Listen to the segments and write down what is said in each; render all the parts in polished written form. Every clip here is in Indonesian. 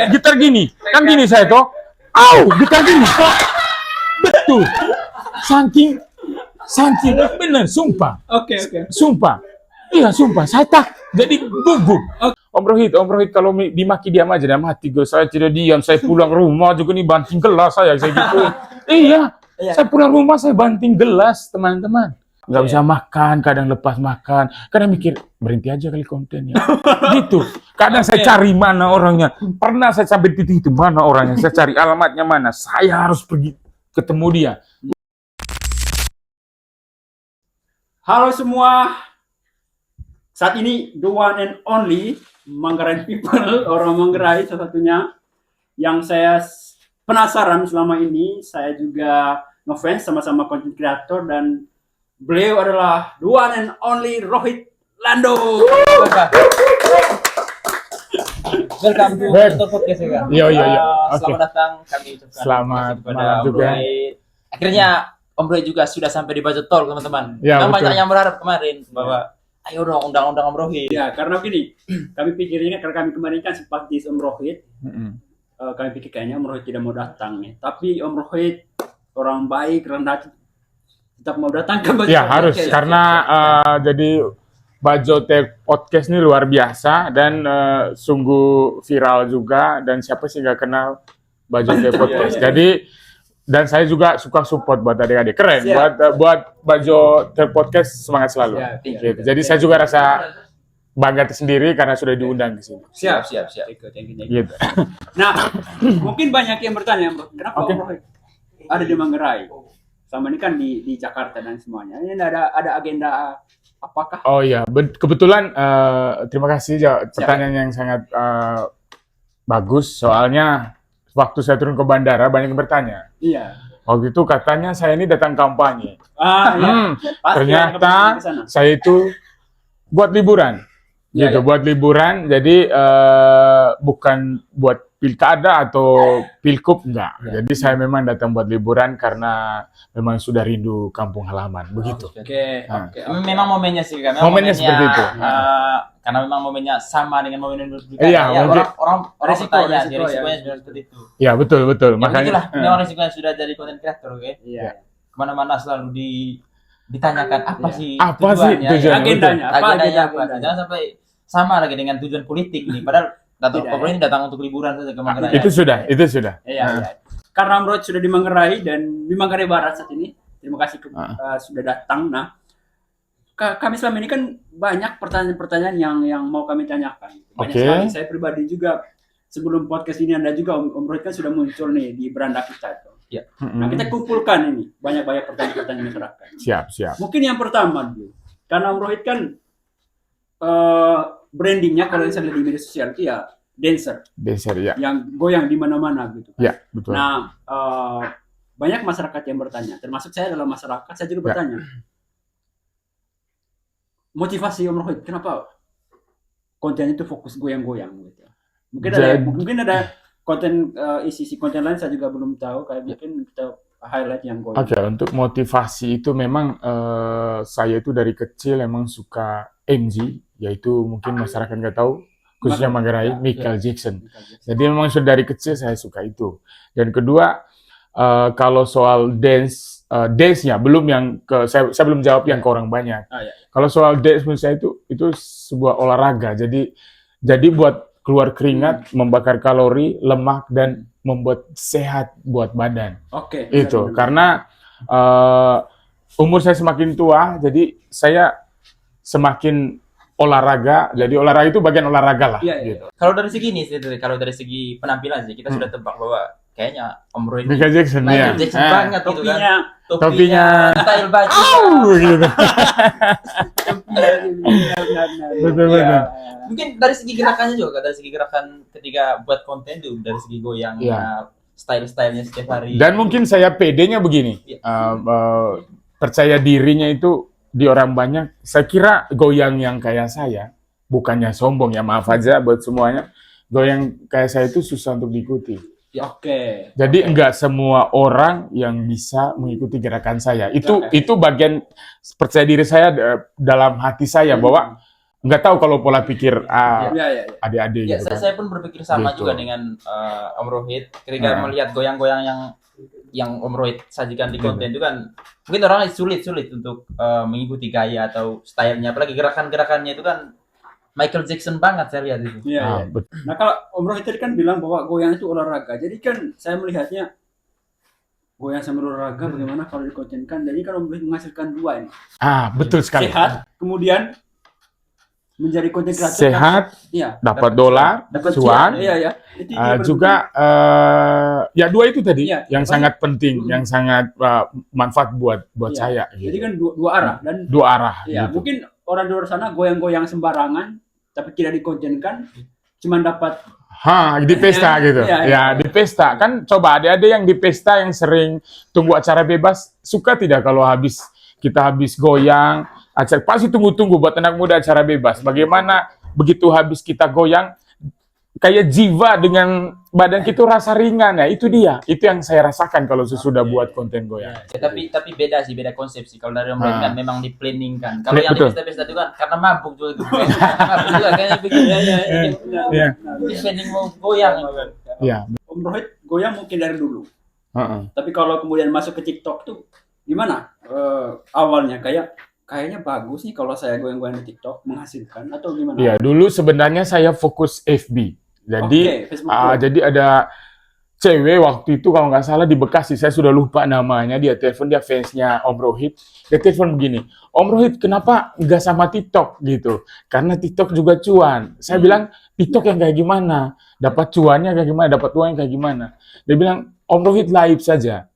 gitar gini. Kan gini saya toh. Gitar gini. Betul. Saking benar, sumpah. Oke. Sumpah. Iya, sumpah. Saya tak jadi gugup. Om Rohit kalau dimaki diam aja dalam hati gue. Saya tidak diam, saya pulang rumah juga nih banting gelas saya gitu. Iya. Saya pulang rumah saya banting gelas, teman-teman. Nggak bisa makan, kadang lepas makan. Kadang mikir, berhenti aja kali kontennya. Gitu. Kadang saya cari mana orangnya. Pernah saya sampai titik itu, mana orangnya. Saya cari alamatnya mana. Saya harus pergi ketemu dia. Halo semua. Saat ini the one and only Manggarai people, orang Manggarai salah satunya yang saya penasaran selama ini. Saya juga ngefans sama-sama content creator dan beliau adalah the one and only Rohit Lando. Welcome to Betul Podcast ya. Iya. Selamat datang, kami ucapkan selamat malam Om juga. Rohit. Akhirnya Om Rohit juga sudah sampai di Budget Talk, teman-teman. Ya, Yang banyak betul. yang berharap kemarin bahwa ayo dong undang-undang Om Rohit. Ya, karena gini, kami pikirnya karena kami kemarin kan simpatis Om Rohit. Kami pikir kayaknya Om Rohit tidak mau datang nih. Tapi Om Rohit orang baik, rendah hati, tetap mau datang ke Budget Ya harus Podcast. karena jadi Budget Podcast ini luar biasa dan sungguh viral juga dan siapa sih nggak kenal Budget Podcast. Jadi dan saya juga suka support buat adik-adik keren. Siap. Buat Budget Podcast semangat selalu. Siap. Gitu. Jadi saya juga rasa bangga sendiri karena sudah diundang di sini. Siap. Siap. Thank you. Gitu. Nah, mungkin banyak yang bertanya, kenapa Oke. Om Rohit ada di Manggarai? Sama ini kan di Jakarta dan semuanya. Ini ada agenda apakah? Oh iya, kebetulan terima kasih pertanyaan yang sangat bagus. Soalnya waktu saya turun ke bandara banyak yang bertanya. Iya. Waktu itu katanya saya ini datang kampanye. Iya. Pasti Ternyata ada ke sana. saya itu buat liburan. Iya, Gitu, iya. buat liburan. Jadi bukan buat pilkada atau pilkup, enggak. Jadi saya memang datang buat liburan karena memang sudah rindu kampung halaman. Begitu. Oke. Memang momennya sih kan. Momennya seperti itu. Karena memang momennya sama dengan momen yang berbeda. Iya, ya, mungkin. orang bertanya, Resiko, risikonya ya. sudah seperti itu. Ya, betul. Ya, Makanya begitulah, memang risikonya sudah jadi content creator, oke? Iya. Kemana-mana selalu ditanyakan apa sih Apa sih tujuannya, tujuannya? Agendanya apa? agendanya apa? Agendanya? Jangan sampai sama lagi dengan tujuan politik nih. Padahal datang Tidak, Om Rohit ini datang untuk liburan saja ke Manggarai. itu sudah. Iya. Karena Om Rohit sudah di Manggarai dan di Manggarai Barat saat ini. Terima kasih sudah datang. Nah, kami selama ini kan banyak pertanyaan-pertanyaan yang mau kami tanyakan. Banyak Oke. sekali. Saya pribadi juga sebelum podcast ini Anda juga Om Rohit kan sudah muncul nih di beranda kita itu. Ya. Nah, kita kumpulkan ini banyak pertanyaan-pertanyaan masyarakat. Siap. Mungkin yang pertama dulu, karena Om Rohit kan brandingnya kalau misalnya di media sosial itu ya dancer Dancer ya. yang goyang di mana-mana gitu. Ya, betul. Nah, banyak masyarakat yang bertanya, termasuk saya dalam masyarakat, saya juga bertanya. Motivasi Om Rohit, kenapa konten itu fokus goyang-goyang gitu? Mungkin ada konten isi konten lain saya juga belum tahu, kayak mungkin kita highlight yang goyang. Oke, untuk motivasi itu memang saya itu dari kecil emang suka MG, yaitu mungkin masyarakat nggak tahu, khususnya Manggarai, Michael Jackson. Jadi memang sudah dari kecil saya suka itu. Dan kedua, kalau soal dance-nya belum yang saya belum jawab yang ke orang banyak. Iya. Kalau soal dance menurut saya itu sebuah olahraga. Jadi buat keluar keringat, membakar kalori, lemak dan membuat sehat buat badan. Oke. Itu karena umur saya semakin tua, jadi saya semakin olahraga. Jadi olahraga itu bagian olahraga lah. Iya. Gitu. Kalau dari segi ini, kalau dari segi penampilan sih kita sudah tebak bahwa kayaknya Om Rohit ini Michael Jackson ya. Michael Jackson banget gitu kan. Topinya. Style baju. Gitu. Betul. Iya. Mungkin dari segi gerakannya juga, dari segi gerakan ketika buat konten tuh, dari segi goyang, Iya. style-stylenya setiap hari. Dan mungkin saya pedenya begini, Iya. percaya dirinya itu di orang banyak. Saya kira goyang yang kayak saya, bukannya sombong ya, maaf aja buat semuanya. Goyang kayak saya itu susah untuk diikuti. Oke. Jadi enggak semua orang yang bisa mengikuti gerakan saya. Itu bagian percaya diri saya dalam hati saya bahwa nggak tahu kalau pola pikir Ya. adik-adik Ya, gitu kan. saya pun berpikir sama Gitu. juga dengan Om Rohit ketika Nah. melihat goyang-goyang yang Om Rohit sajikan di konten itu kan mungkin orang sulit untuk mengikuti gaya atau stylenya, apalagi gerakan-gerakannya itu kan Michael Jackson banget saya lihat itu. Iya. Betul. Nah kalau Om Rohit tadi kan bilang bahwa goyang itu olahraga. Jadi kan saya melihatnya goyang sama olahraga bagaimana kalau dikontenkan. Jadi kan Om Rohit menghasilkan dua ini. Betul sekali. Sehat, kemudian menjadi konten kreator. Sehat, Iya. dapat dolar, Dapat cuan. Iya. Itu Juga ya dua itu tadi Iya, yang pasti. sangat penting, yang sangat manfaat buat Iya. saya. Jadi Gitu. kan dua arah dan Dua arah. ya Gitu. mungkin orang di luar sana goyang-goyang sembarangan tapi tidak dikontenkan, cuma dapat Di pesta gitu. Iya. Ya, di pesta. Kan coba adik-adik yang di pesta yang sering tunggu acara bebas, suka tidak kalau kita habis goyang, acara pasti tunggu-tunggu buat anak muda acara bebas. Bagaimana begitu habis kita goyang, kayak jiwa dengan badan kita rasa ringan ya. Itu dia. Itu yang saya rasakan kalau sudah buat konten goyang. Ya, tapi beda konsep sih. Kalau dari Om Rohit kan memang di planning kan. Kalau Betul. yang di pesta-pesta itu kan karena mabuk juga itu. Mabuk juga kayaknya bikin Iya. di planning mau goyang itu kan. Iya. Om Rohit goyang mungkin dari dulu. Heeh. Tapi kalau kemudian masuk ke TikTok tuh gimana? Awalnya kayaknya bagus nih kalau saya goyang-goyang di TikTok menghasilkan atau gimana? Iya, dulu sebenarnya saya fokus FB. Jadi Oke, Facebook Pro. jadi ada cewek waktu itu kalau nggak salah di Bekasi, saya sudah lupa namanya, dia telepon, dia fansnya Om Rohit. Dia telepon begini, Om Rohit kenapa nggak sama TikTok gitu? Karena TikTok juga cuan. Saya bilang, TikTok yang kayak gimana? Dapat cuannya kayak gimana? Dapat uang kayak gimana? Dia bilang, Om Rohit live saja,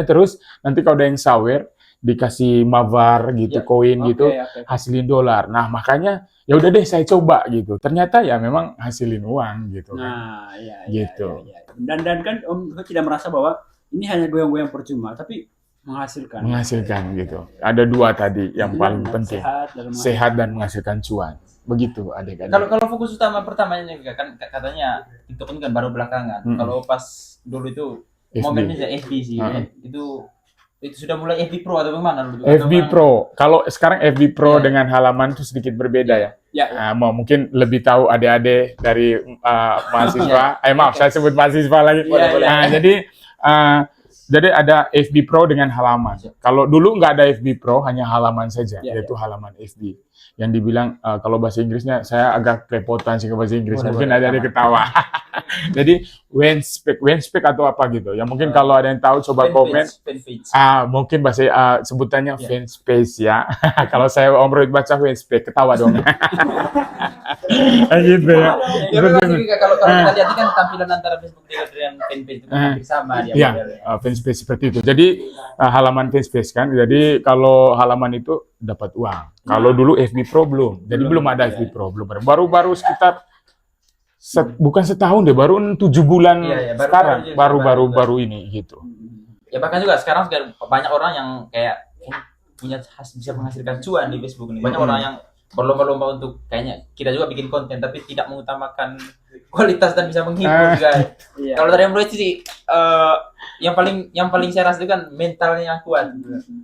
terus nanti kalau ada yang sawer, dikasih mawar gitu, Ya. koin gitu, Oke. hasilin dolar. Nah makanya ya udah deh saya coba gitu. Ternyata ya memang hasilin uang gitu. Nah, iya. Gitu. Iya. Dan kan Om Rohit tidak merasa bahwa ini hanya goyang-goyang percuma, tapi menghasilkan. Menghasilkan gitu. Ada dua tadi yang paling Benar, penting. sehat Sehat dan dan menghasilkan cuan. Begitu adik-adik. Kalau fokus utama pertamanya juga kan katanya TikTok ini kan baru belakangan. Kalau pas dulu itu FB. momennya FB sih. Itu sudah mulai FB Pro atau bagaimana dulu? FB Pro. Kalau sekarang FB Pro Iya. dengan halaman itu sedikit berbeda ya. Ya. Mungkin lebih tahu adik-adik dari mahasiswa. Maaf, saya sebut mahasiswa lagi. Boleh, boleh. Jadi ada FB Pro dengan halaman. Kalau dulu nggak ada FB Pro, hanya halaman saja, Ya, yaitu halaman FB. Yang dibilang kalau bahasa Inggrisnya saya agak kerepotan sih ke bahasa Inggris. Boleh, Mungkin boleh, ada yang aman. ketawa. Jadi Wenspeak atau apa gitu. Ya mungkin kalau ada yang tahu coba komen. Fanpage. Mungkin bahasa sebutannya Ya. fanspace ya. Kalau saya Om Rohit baca fanspace, ketawa dong. Gitu ya. Ya, memang juga kalau kita lihat kan tampilan antara Facebook dengan fanpage itu hampir sama dia Iya, modelnya. fanspace seperti itu. Jadi halaman fanspace kan. Jadi kalau halaman itu dapat uang. Kalau dulu FB Pro belum. Jadi belum ada FB Pro, belum ada. Baru sekitar bukan setahun deh, baru 7 bulan Iya, baru- sekarang, baru ini gitu. Ya bahkan juga sekarang banyak orang yang kayak punya bisa menghasilkan cuan di Facebook ini. Banyak orang yang berlomba-lomba untuk kayaknya kita juga bikin konten tapi tidak mengutamakan kualitas dan bisa menghibur juga. Iya. Kalau dari Om Rohit sih yang paling saya rasa itu kan mentalnya kuat.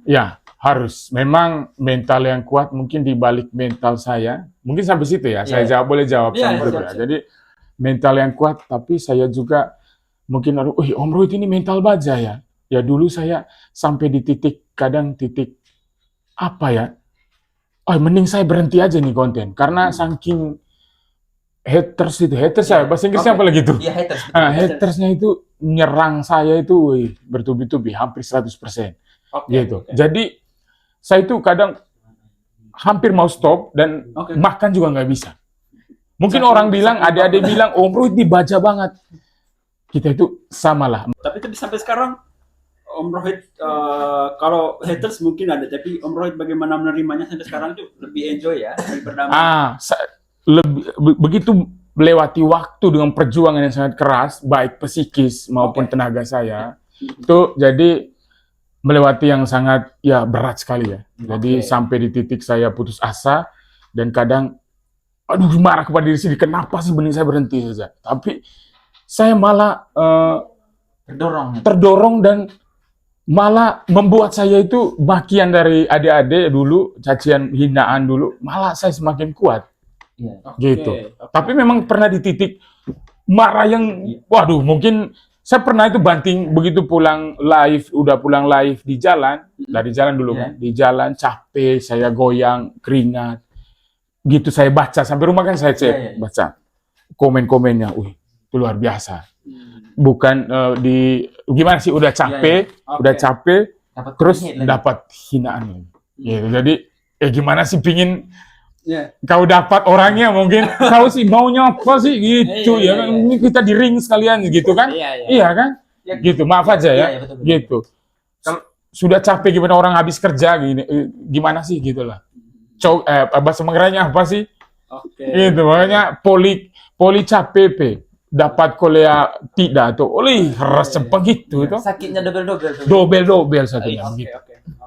Ya, harus. Memang mental yang kuat mungkin di balik mental saya. Mungkin sampai situ ya. Saya boleh jawab Iya, sampai situ siap. ya. Jadi mental yang kuat, tapi saya juga mungkin Om Rohit ini mental baja ya. Ya dulu saya sampai di titik apa ya? Mending saya berhenti aja nih konten karena saking haters ya. Bahasa Inggrisnya apa lagi tuh? Iya, haters. Hatersnya itu nyerang saya itu bertubi-tubi hampir 100%. Oke. Gitu. Jadi saya itu kadang hampir mau stop dan Oke. makan juga nggak bisa. Mungkin orang bilang, adik-adik bilang, Om Rohit dibaca banget. Kita itu samalah. Tapi sampai sekarang Om Rohit kalau haters mungkin ada, tapi Om Rohit bagaimana menerimanya sampai sekarang itu lebih enjoy ya, lebih berdamai. Begitu melewati waktu dengan perjuangan yang sangat keras, baik psikis maupun tenaga saya, itu jadi melewati yang sangat berat sekali ya. Jadi sampai di titik saya putus asa dan kadang marah kepada diri sendiri, kenapa sih saya berhenti saja. Tapi saya malah terdorong dan malah membuat saya itu makian dari adik-adik dulu, cacian hinaan dulu, malah saya semakin kuat. Iya. Gitu. Tapi memang pernah di titik marah yang, waduh, mungkin saya pernah itu banting begitu udah pulang live di jalan, dari jalan dulu kan, di jalan capek, saya goyang, keringat, gitu saya baca sampai rumah kan saya cek, baca komen-komennya, itu luar biasa. Bukan gimana sih, udah capek, terus dapat hinaan. Gitu. Jadi, gimana sih pingin kau dapat orangnya mungkin kau sih maunya apa sih gitu ya kan, ini kita di ring sekalian gitu kan, iya kan, gitu, maaf aja ya, gitu. Sudah capek gimana orang habis kerja gini, gimana sih gitulah, bahasa Manggarainya apa sih, gitu, makanya poli capek dapat kolea tidak tuh, rasa begitu tuh, sakitnya double sakitnya gitu.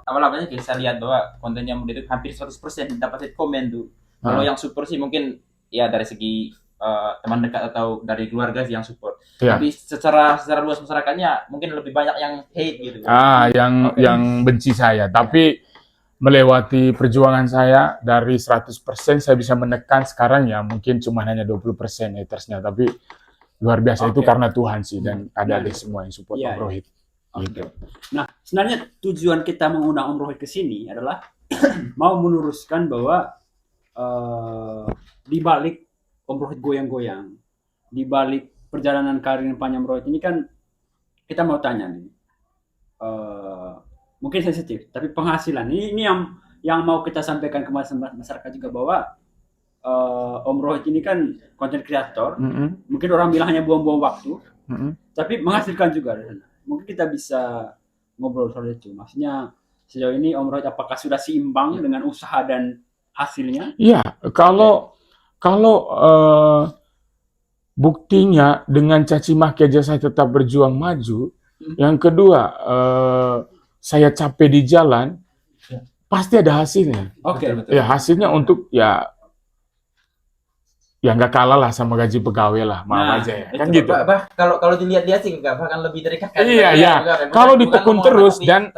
Awal-awalnya kayak saya lihat bahwa kontennya Muda itu hampir 100% dapat komen tuh. Kalau yang support sih mungkin ya dari segi teman dekat atau dari keluarga sih yang support. Tapi secara luas masyarakatnya mungkin lebih banyak yang hate gitu. Yang benci saya. Tapi melewati perjuangan saya dari 100% saya bisa menekan sekarang ya mungkin cuma hanya 20% hatersnya. Tapi luar biasa itu karena Tuhan sih, dan ada semua yang support Om Rohit. Gitu. Nah, sebenarnya tujuan kita mengundang Om Rohit ke sini adalah mau meluruskan bahwa di balik Om Rohit goyang-goyang, di balik perjalanan karir panjang Om Rohit ini kan kita mau tanya nih, mungkin sensitif, tapi penghasilan ini yang mau kita sampaikan ke masyarakat juga bahwa Om Rohit ini kan content creator, mungkin orang bilang hanya buang-buang waktu, tapi menghasilkan juga. Mungkin kita bisa ngobrol soal itu. Maksudnya sejauh ini Om Rohit apakah sudah seimbang dengan usaha dan hasilnya? Iya, kalau buktinya dengan caci maki aja saya tetap berjuang maju. Yang kedua, saya capek di jalan, pasti ada hasilnya. Ya hasilnya untuk ya nggak kalah lah sama gaji pegawai lah, maaf aja ya, kan gitu. Kalau dilihat-lihat sih bahkan lebih dari kakak. Iya. Kalau ditekun terus dan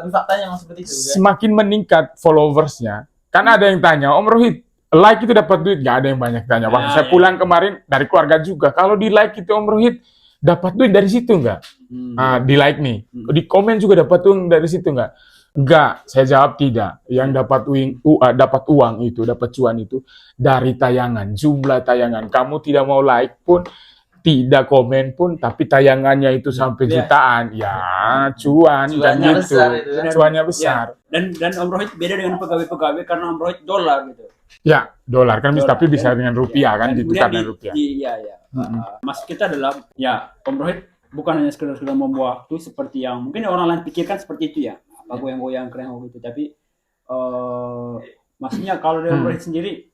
semakin meningkat followersnya, karena ada yang tanya, Om Rohit, like itu dapat duit? Nggak ada yang banyak tanya. Waktu saya pulang kemarin dari keluarga juga, kalau di like itu Om Rohit dapat duit dari situ nggak? Di like nih, di komen juga dapat uang dari situ nggak? Enggak, saya jawab tidak. Yang dapat uang itu, dapat cuan itu dari tayangan, jumlah tayangan. Kamu tidak mau like pun, tidak komen pun, tapi tayangannya itu sampai jutaan. Ya, cuannya kan gitu. Cuannya besar. Dan Om Rohit beda dengan pegawai-pegawai karena Om Rohit dolar gitu. Ya, dolar kan, tapi bisa dengan rupiah kan, ditukar dengan rupiah. Iya. Maksud kita adalah, ya Om Rohit bukan hanya sekedar membuang waktu seperti yang mungkin orang lain pikirkan seperti itu ya. Goyang-goyang keren gitu, tapi maksudnya kalau dari Rohit sendiri,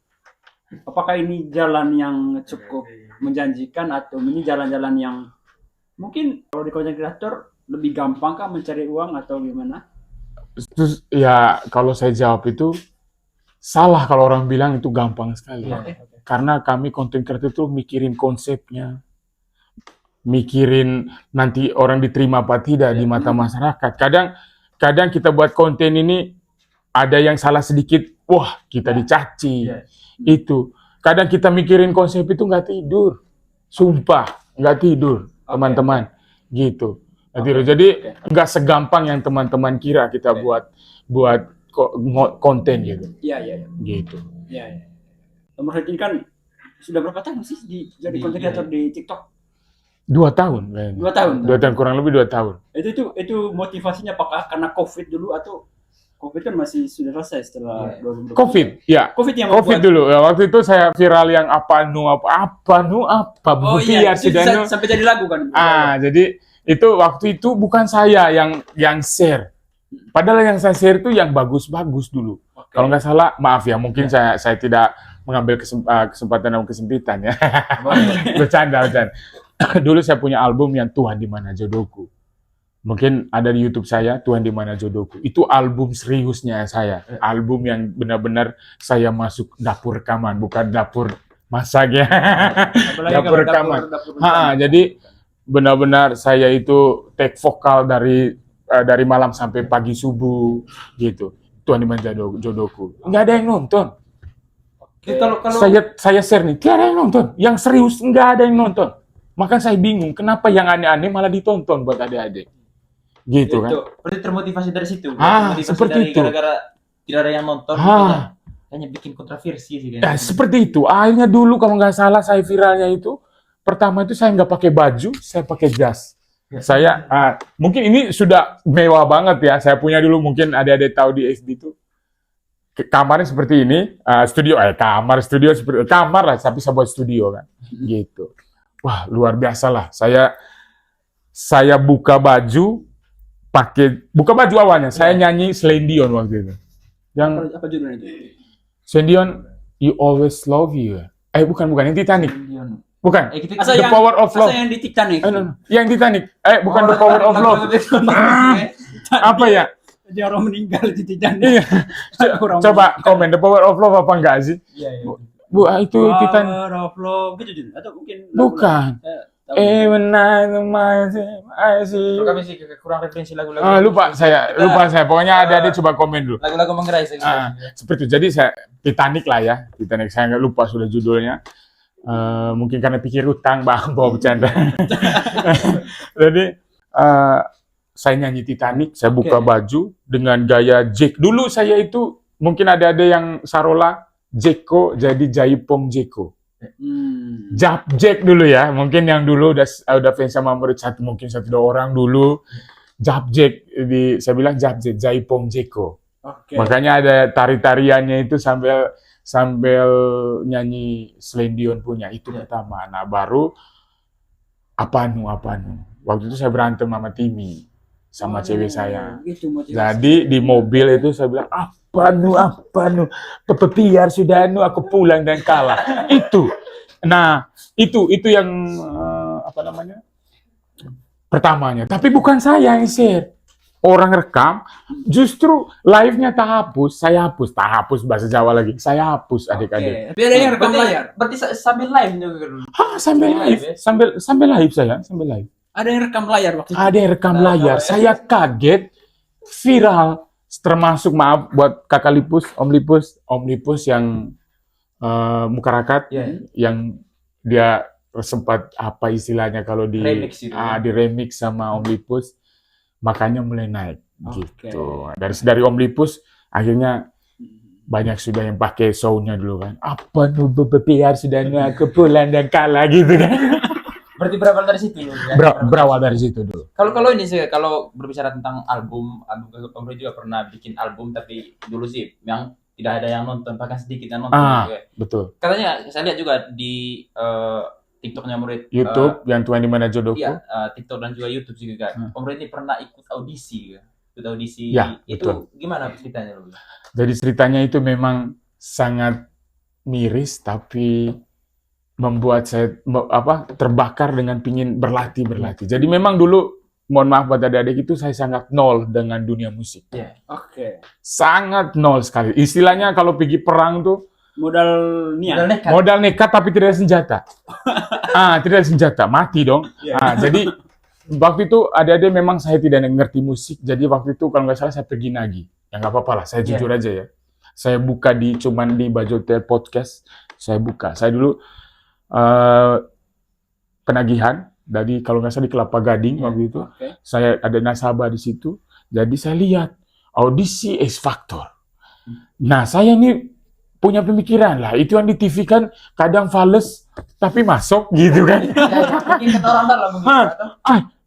apakah ini jalan yang cukup menjanjikan atau ini jalan-jalan yang mungkin kalau di content creator lebih gampang kah mencari uang atau gimana? Terus ya kalau saya jawab itu salah kalau orang bilang itu gampang sekali. Karena kami content creator itu mikirin konsepnya, mikirin nanti orang diterima apa tidak di mata masyarakat. Kadang kita buat konten ini ada yang salah sedikit, wah kita dicaci. Itu. Kadang kita mikirin konsep itu nggak tidur. Sumpah, nggak tidur, teman-teman. Gitu. Jadi nggak segampang yang teman-teman kira kita buat konten gitu. Iya. Gitu. Iya. Om Rohit ini kan sudah berapa tahun sih jadi content creator di TikTok? 2 tahun kayaknya. 2 tahun. 2 tahun, kurang lebih 2 tahun. Itu motivasinya apakah karena COVID dulu atau COVID kan masih sudah selesai setelah 2020? COVID, ya. COVID dulu. Ya, waktu itu saya viral yang apa buktiar sudah sampai jadi lagu kan. Jadi itu waktu itu bukan saya yang share. Padahal yang saya share itu yang bagus-bagus dulu. Kalau nggak salah, maaf ya, mungkin saya tidak mengambil kesempatan dan kesempitan ya. Bercanda. Dulu saya punya album yang Tuhan di Mana Jodohku. Mungkin ada di YouTube saya, Tuhan di Mana Jodohku. Itu album seriusnya saya. Album yang benar-benar saya masuk dapur rekaman, bukan dapur masak ya. Dapur rekaman. Jadi benar-benar saya itu take vokal dari malam sampai pagi subuh gitu. Tuhan di Mana Jodohku. Nggak ada yang nonton. Kalau Saya share nih, tiada yang nonton. Yang serius nggak ada yang nonton. Maka saya bingung, kenapa yang aneh-aneh malah ditonton buat adik-adik. Gitu kan. Itu. berarti termotivasi dari situ. Termotivasi Seperti dari itu. gara-gara tidak ada yang nonton. Ah. Kayaknya bikin kontroversi sih Ya, kayaknya. seperti itu. Akhirnya dulu kalau nggak salah saya viralnya itu, pertama itu saya nggak pakai baju, saya pakai jas. Saya, mungkin ini sudah mewah banget ya. Saya punya dulu, mungkin adik-adik tahu di SD itu. Kamarnya seperti ini, studio seperti kamar lah, tapi saya buat studio kan, gitu. Wah, luar biasa lah. Saya buka baju awalnya. Saya nyanyi Celine Dion waktu itu. Yang Apa judulnya itu? Celine Dion, You Always Love You. Bukan yang Titanic. Bukan. The Power of Love. Yang di Titanic. No. Yang Titanic. Bukan The Power of Love. Apa ya? Jadi orang meninggal di Titanic. Iya. Coba komen The Power of Love apa enggak sih? Iya. Bu, itu Titanic. Power of Love gitu judulnya. Atau mungkin Bukan. When I see you. Kami sih kurang referensi lagu-lagu. Lupa saya. Pokoknya ada coba komen dulu. Lagu-lagu menggerai sih. Seperti itu. Jadi saya Titanic lah ya. Titanic, saya nggak lupa sudah judulnya. Mungkin karena pikir utang, bawa bercanda. Jadi saya nyanyi Titanic, saya buka baju dengan gaya Jack. Dulu saya itu mungkin ada yang Sarola Jeko jadi Jaipong Jeko. Jap Jack dulu ya, mungkin yang dulu udah fans sama murid mungkin 1-2 orang dulu. Jap Jack, saya bilang Jap Jack, Jaipong Jeko. Makanya ada tari-tariannya itu sambil nyanyi Celine Dion punya itu pertama. Nah baru apa nu. Waktu itu saya berantem sama Timi, sama cewek saya. Jadi di mobil itu saya bilang apa nu, biar sudah aku pulang dan kalah. Itu. Nah itu yang pertamanya. Tapi bukan saya yang share. Orang rekam, justru live-nya tak hapus, saya hapus. Tak hapus bahasa Jawa lagi, saya hapus adik-adik. Biar yang rekam layar. Berarti sambil live juga. Sambil live, sambil live saya, sambil live. Ada yang rekam layar waktu itu. Ada yang rekam layar, saya kaget, viral. Termasuk maaf buat kakak Lipus, Om Lipus yang muka rakat, yang dia sempat apa istilahnya kalau di remix sama Om Lipus. Makanya mulai naik gitu. Dari Om Lipus akhirnya banyak sudah yang pakai show-nya dulu kan. Apa nu biar sudah aku pulang dan kalah gitu kan. Berarti berawal dari situ loh. Berawal dari situ dulu. Kalau ini sih kalau berbicara tentang album Om Roy juga pernah bikin album tapi dulu sih yang tidak ada yang nonton, bahkan sedikit yang nonton juga. Betul. Katanya saya lihat juga di TikToknya murid YouTube yang Tuhan di Mana Jodohku. Iya, TikTok dan juga YouTube juga kan. Om Roy ini pernah ikut audisi kan. Ya, itu betul. Gimana ceritanya loh? Jadi ceritanya itu memang sangat miris tapi membuat saya terbakar dengan pingin berlatih. Jadi memang dulu mohon maaf buat adik-adik itu saya sangat nol dengan dunia musik. Sangat nol sekali. Istilahnya kalau pergi perang tuh modal nekat tapi tidak ada senjata. Tidak ada senjata, mati dong. Jadi waktu itu adik-adik memang saya tidak ngerti musik. Jadi waktu itu kalau nggak salah saya pergi nagih. Ya nggak apa-apa lah, saya jujur aja ya. Saya buka cuman di Bajotel Podcast. Saya buka. Saya dulu penagihan. Jadi kalau nggak salah di Kelapa Gading waktu itu. Saya ada nasabah di situ. Jadi saya lihat audisi X Factor. Nah saya ini punya pemikiran lah, itu yang di TV kan kadang fales tapi masuk gitu kan.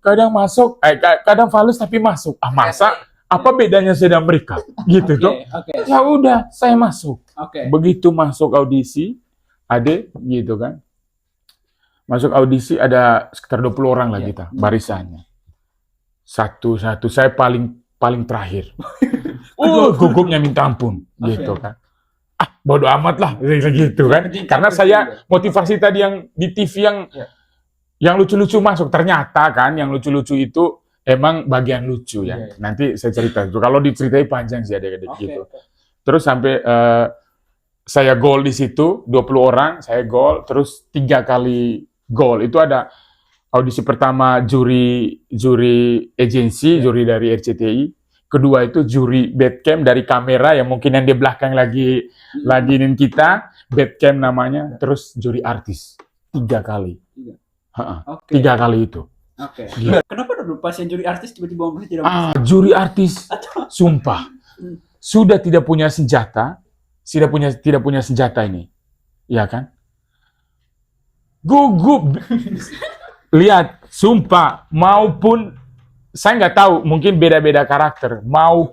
Kadang masuk, kadang fales tapi masuk. Masa apa bedanya saya dan mereka gitu tuh? Ya udah, saya masuk. Begitu masuk audisi, gitu kan. Masuk audisi ada sekitar 20 orang lah kita barisannya. Satu-satu saya paling terakhir. Gugupnya minta ampun gitu kan. Bodoh amat lah gitu kan. Karena saya motivasi tadi yang di TV yang lucu-lucu masuk, ternyata kan yang lucu-lucu itu emang bagian lucu ya. Nanti saya cerita itu. Kalau diceritain panjang sih adik-adik gitu. Terus sampai saya gol di situ 20 orang, saya gol, terus 3 kali gol. Itu ada audisi pertama juri agensi, juri dari RCTI. Kedua itu juri Badcam dari kamera yang mungkin yang di belakang lagi kita. Badcamp namanya, terus juri artis 3 kali. Tiga. Ha-ha, Oke. 3 kali itu. Oke. Gila. Kenapa dulu pas yang juri artis tiba-tiba Om Rohit tidak masuk? Juri artis, sumpah, sudah tidak punya senjata, tidak punya senjata ini, ya kan? Gugup, lihat, sumpah, maupun saya nggak tahu, mungkin beda-beda karakter. Mau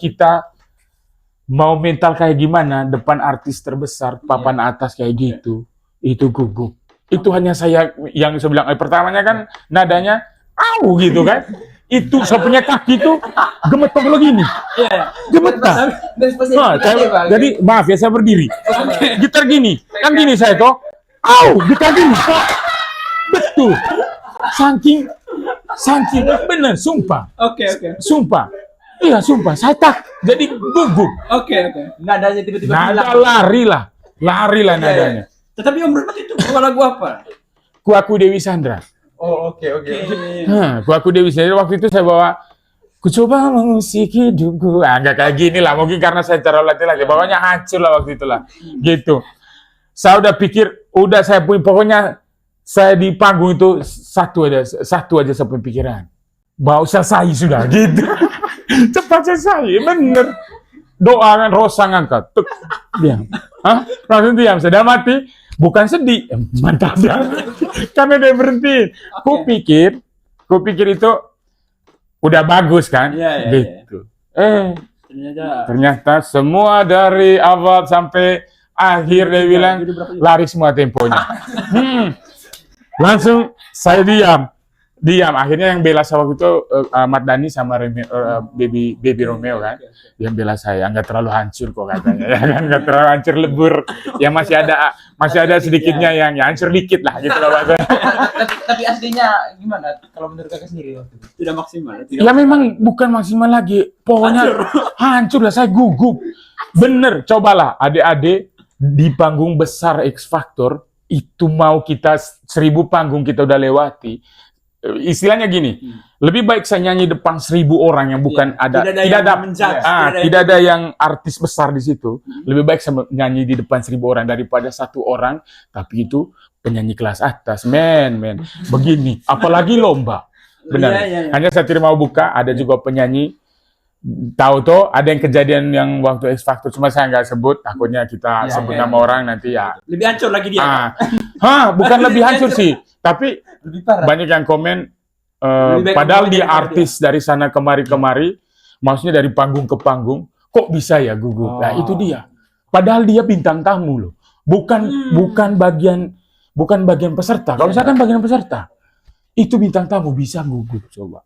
mental kayak gimana depan artis terbesar, papan atas kayak gitu, itu gugup. Itu hanya saya yang saya bilang. Pertamanya kan nadanya, au gitu kan. Itu saya punya kaki itu gemetar begini, Iya. gemetar. Jadi maaf ya, saya berdiri. Gitar gini, kan gini saya toh. Au, gitar gini. Betul. Saking bener, sumpah. Oke. Sumpah. Iya, sumpah. Saya jadi gugup. Oke. Nadanya tiba-tiba Nada hilang. lari lah nadanya. Tetapi Om Rohit itu bawa lagu apa? Kuaku Dewi Sandra. Oh, oke. Kuaku Dewi Sandra, waktu itu saya bawa ku coba mengusik hidupku. Enggak kayak gini lah, mungkin karena saya cara latih-latih. Bawahnya hancur lah waktu itulah. Gitu. Saya udah pikir, saya punya, pokoknya saya di panggung itu satu aja saya punya pikiran. Mau selesai sudah, gitu. Cepat selesai, bener. Doa kan, Rosa ngangkat. Tuk, diam. Langsung diam, sudah mati. Bukan sedih, mantap ya. Karena dia berhenti. Kupikir itu udah bagus kan, Iya. gitu. Ternyata Ternyata semua dari awal sampai akhir dia bilang lari semua temponya. Langsung saya diam. Akhirnya yang bela saya waktu itu Ahmad Dhani sama Baby Romeo kan. Yang bela saya nggak terlalu hancur kok katanya. Ya kan, nggak terlalu hancur lebur. Ya masih ada sedikitnya yang hancur dikit lah gitu loh bahasanya. Tapi aslinya gimana kalau menurut kakak sendiri waktu itu? tidak maksimal. Ya memang bukan maksimal lagi. Pokoknya hancur lah, saya gugup. Bener, cobalah adik-adik di panggung besar X Factor itu mau kita 1000 panggung kita udah lewati. Istilahnya gini, lebih baik saya nyanyi depan 1000 orang yang bukan tidak ada yang artis besar di situ. Lebih baik saya nyanyi di depan 1000 orang daripada 1 orang, tapi itu penyanyi kelas atas, men. Begini, apalagi lomba. Benar. Iya. Hanya saya tidak mau buka, ada juga penyanyi. Tahu tuh, ada yang kejadian yang waktu X Factor, cuma saya nggak sebut, takutnya kita sebut nama orang nanti ya. Lebih hancur lagi dia. Bukan lebih hancur sih, tapi Lebih parah. banyak yang komen, baik padahal ngomongin dia daripada artis dari sana kemari, maksudnya dari panggung ke panggung, kok bisa ya gugup? Nah itu dia. Padahal dia bintang tamu loh, bukan bagian peserta. Kalau misalkan bagian peserta, itu bintang tamu bisa gugup coba.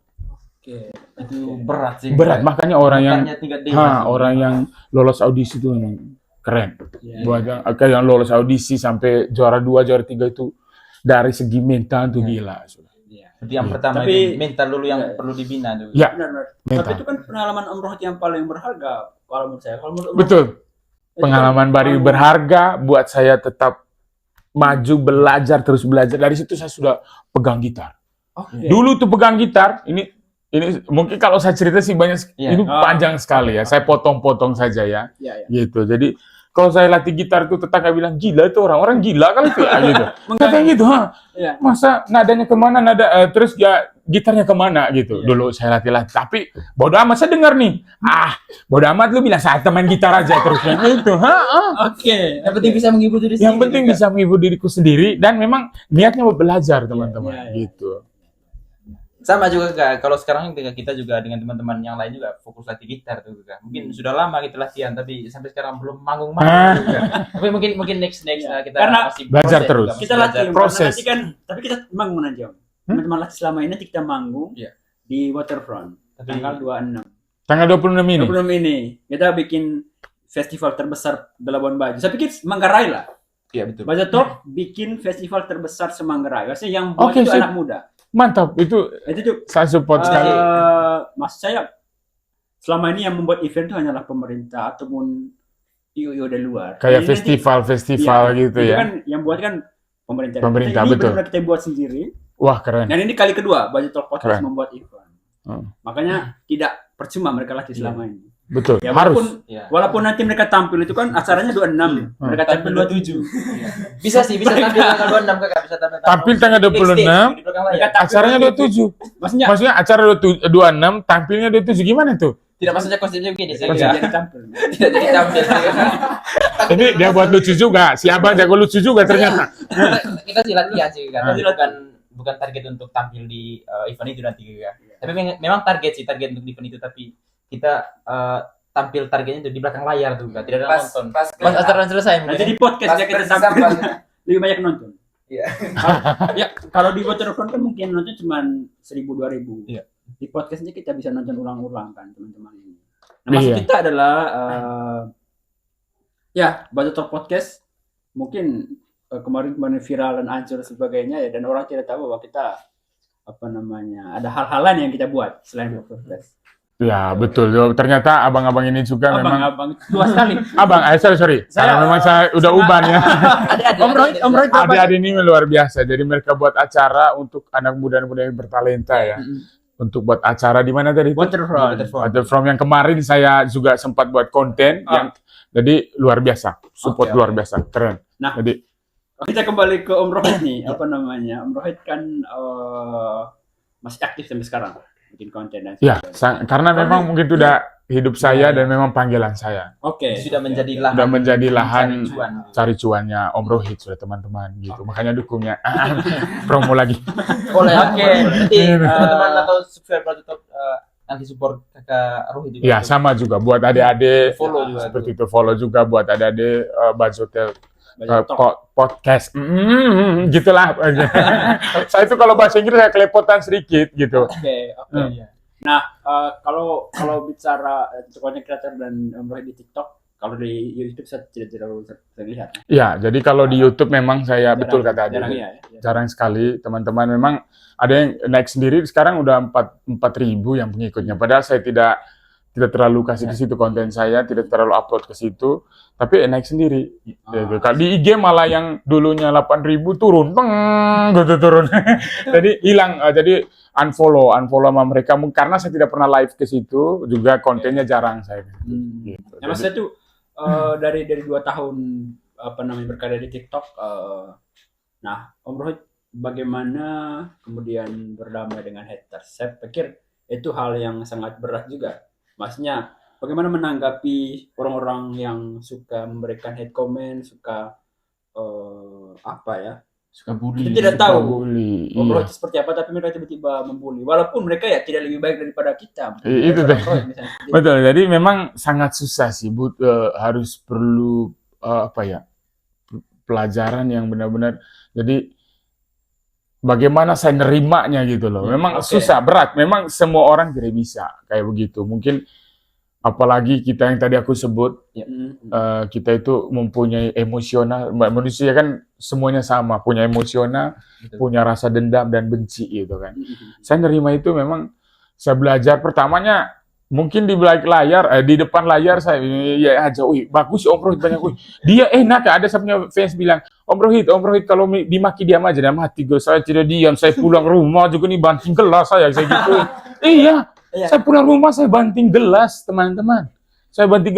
Oke. Itu berat sih. Berat, makanya orang yang lolos audisi itu memang keren. Buat yang lolos audisi sampai juara 2, juara 3 itu dari segi mental tuh gila. Jadi yang pertama Tapi- itu mental dulu yang perlu dibina dulu. Ya, Benar. mental. Tapi itu kan pengalaman Om Rohit yang paling berharga kalau menurut saya. Kalau menurut Om Betul. Rohit, itu Pengalaman kan baru berharga buat saya tetap maju, terus belajar. Dari situ saya sudah pegang gitar. Oke. Dulu tuh pegang gitar, ini mungkin kalau saya cerita sih banyak, Iya. ini panjang sekali ya. Saya potong-potong saja ya, Iya. gitu. Jadi kalau saya latih gitar tuh tetangga bilang gila itu orang gila kali itu ya, gitu. Katanya gitu, Iya. masa nadanya kemana, terus ya gitarnya kemana gitu. Dulu saya latih, tapi bodo amat saya dengar nih. Bodo amat lu bilang saya teman gitar aja terus yang itu. Oke. Yang penting bisa menghibur diri Yang sendiri penting juga. bisa menghibur diriku sendiri dan memang niatnya mau belajar teman-teman, Iya. gitu. Sama juga Kak, kalau sekarang kita juga dengan teman-teman yang lain juga fokus latih gitar tuh Kak. Mungkin sudah lama kita latihan tapi sampai sekarang belum manggung-manggung juga. Tapi mungkin next kita Karena masih belajar proses terus. juga, Kita masih latih, belajar. Proses. nanti kan, tapi kita manggung aja. Teman-teman latih selama ini nanti kita manggung Iya. di Waterfront tanggal 26. Tanggal 26 ini. 26 ini kita bikin festival terbesar Labuan Bajo. Saya pikir Manggarai lah. Iya betul. Bajo Talk bikin festival terbesar se-Manggarai. Maksudnya yang buat Oke, itu sip. anak muda. Mantap, itu Itu tuh saya support sekali. maksud saya selama ini yang membuat event itu hanyalah pemerintah ataupun IO dari luar. Kayak Ini nanti- festival gitu itu ya. kan yang buat kan pemerintah. Pemerintah, ini betul. benar-benar kita buat sendiri. Wah, keren. Dan ini kali kedua Bajo Talk Podcast Keren. membuat event. Hmm. Makanya tidak percuma mereka latih selama ini. betul. Ya, Harus. walaupun nanti mereka tampil itu kan acaranya 26, mereka tampil 27. Bisa tampil tanggal 26 Kakak, bisa Tampil tanggal 26, di belakang layar. acaranya 27. Maksudnya acara 26, tampilnya 27 gimana tuh? Tidak, maksudnya konsepnya begini, saya Tidak kira jadi tampil. tidak jadi tampil. Ini dia buat lucu juga, si abang jago lucu juga ternyata. Kita sih latihan sih kan, bukan target untuk tampil di event itu nanti ya. Tapi memang target untuk event itu, tapi kita tampil targetnya itu di belakang layar tuh kan, tidak ada nonton. Pas acara selesai Nanti di podcast kita tampil lebih banyak nonton. Iya. Ya, kalau di Waterfront kan mungkin nonton cuma 1.000-2.000. Iya. Di podcastnya kita bisa nonton ulang-ulang kan teman-teman ini. Nah, maksud Iya. kita adalah ya Baca Podcast mungkin kemarin viral dan hancur sebagainya ya, dan orang tidak tahu bahwa kita ada hal-hal lain yang kita buat selain podcast. Ya betul. Ternyata abang-abang ini juga memang. Abang tua sekali. Abang, sorry. Karena memang saya udah uban ya. Om Roy Adik-adik ini luar biasa. Jadi mereka buat acara untuk anak muda-muda yang bertalenta ya. Untuk buat acara di mana tadi? Waterfront yang kemarin saya juga sempat buat konten yang jadi luar biasa. Support luar biasa. Keren. Nah, jadi kita kembali ke Om Rohit nih. Om Rohit kan masih aktif sampai sekarang bikin konten dan ya, karena memang mungkin itu udah hidup saya dan memang panggilan saya. Oke. Sudah menjadi lahan cari cuannya Om Rohit sudah teman-teman gitu. Makanya dukungnya. Promo lagi. Boleh. Oke. Nanti teman-teman atau subscriber tetap nanti support Kakak Rohit juga. Ya, sama juga buat adik-adik Follow juga. seperti itu, follow juga buat adik-adik Bajotel podcast. Gitulah. Saya itu kalau bahasa Inggris saya kelepotan sedikit gitu. Oke. Nah, kalau bicara content creator dan Om Rohit di TikTok, kalau di YouTube saya tidak terlalu terlihat. Ya, jadi kalau di YouTube memang saya betul kata jarang, Adi. ya. Jarang sekali teman-teman, memang ada yang naik sendiri sekarang udah 4.000 yang pengikutnya. Padahal saya tidak terlalu kasih ke situ konten saya, tidak terlalu upload ke situ, tapi naik sendiri. Gitu. Kalau di IG malah yang dulunya 8.000 turun, gitu turun. Jadi hilang, jadi unfollow sama mereka karena saya tidak pernah live ke situ, juga kontennya jarang saya. Gitu. Ya, maksudnya tuh dari 2 tahun berkarya di TikTok, nah Om Rohit bagaimana kemudian berdamai dengan haters? Saya pikir itu hal yang sangat berat juga. Maksudnya bagaimana menanggapi orang-orang yang suka memberikan hate comment, suka suka bully. Kita tidak tahu Om Rohit seperti apa, tapi mereka tiba-tiba membuli. Walaupun mereka ya tidak lebih baik daripada kita. Itu deh. Betul. Jadi memang sangat susah sih, harus perlu pelajaran yang benar-benar. Jadi bagaimana saya nerimanya gitu loh. Memang susah, berat. Memang semua orang tidak bisa kayak begitu. Mungkin apalagi kita yang tadi aku sebut, kita itu mempunyai emosional. Manusia kan semuanya sama, punya emosional, punya rasa dendam dan benci gitu kan. Saya nerima itu memang, saya belajar pertamanya mungkin di belakang layar, di depan layar saya ya aja, bagus Om Rohit banyak, dia enak ya. Ada saya punya fans bilang, Om Rohit kalau dimaki diam aja, dan mati gue, saya tidak diam, saya pulang rumah juga nih banting gelas saya gitu. Iya, saya pulang rumah saya banting gelas teman-teman, saya banting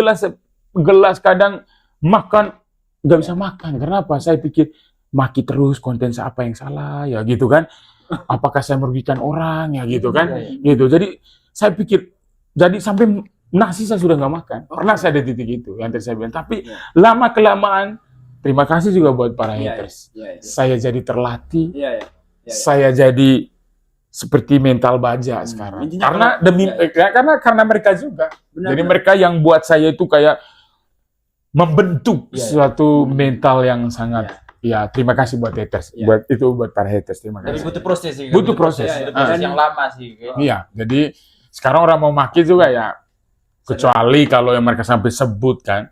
gelas kadang makan nggak bisa makan, karena apa? Saya pikir maki terus konten saya apa yang salah ya gitu kan? Apakah saya merugikan orang ya gitu kan? Gitu. Jadi saya pikir. Jadi sampai nasi saya sudah nggak makan. Pernah saya ada titik itu yang tadi saya bilang. Tapi lama-kelamaan, terima kasih juga buat para haters. Saya jadi terlatih. Saya jadi seperti mental baja sekarang. Karena karena mereka juga. Jadi mereka yang buat saya itu kayak membentuk suatu mental yang sangat. Ya, terima kasih buat haters. Buat para haters. Terima kasih. Tapi butuh proses sih. Butuh proses. Yang lama sih. Iya, jadi sekarang orang mau maki juga ya, kecuali kalau yang mereka sampai sebut kan,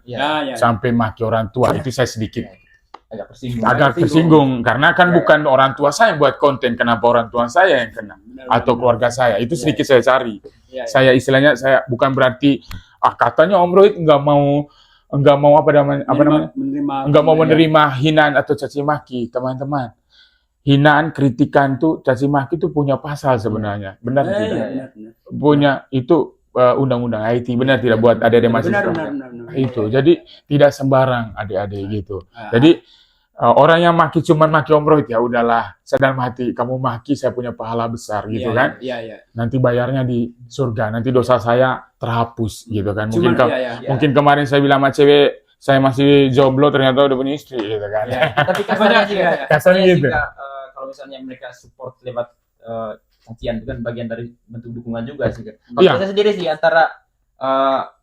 sampai maki orang tua, itu saya sedikit agak tersinggung, karena kan bukan orang tua saya yang buat konten, kenapa orang tua saya yang kena, atau keluarga saya, itu sedikit saya cari. Saya istilahnya, saya bukan berarti, katanya Om Rohit nggak mau menerima hinaan atau caci maki, teman-teman. Hinaan, kritikan tuh, caci maki itu punya pasal sebenarnya, benar tidak? Punya itu undang-undang IT, benar tidak buat adik-adik mahasiswa. Benar. Itu, jadi tidak sembarang adik-adik gitu. Ah. Jadi orang yang cuman maki Om Rohit, ya udahlah, saya dalam hati, kamu maki saya punya pahala besar gitu kan. Iya. Nanti bayarnya di surga, nanti dosa saya terhapus gitu kan. Mungkin Cuman, iya. mungkin kemarin saya bilang sama cewek, saya masih jomblo, ternyata udah punya istri gitu kan. Ya, tapi kasarnya juga, Kasarnya gitu. juga, kalau misalnya mereka support lewat cacian itu kan bagian dari bentuk dukungan juga sih. Kalau Iya. saya sendiri sih antara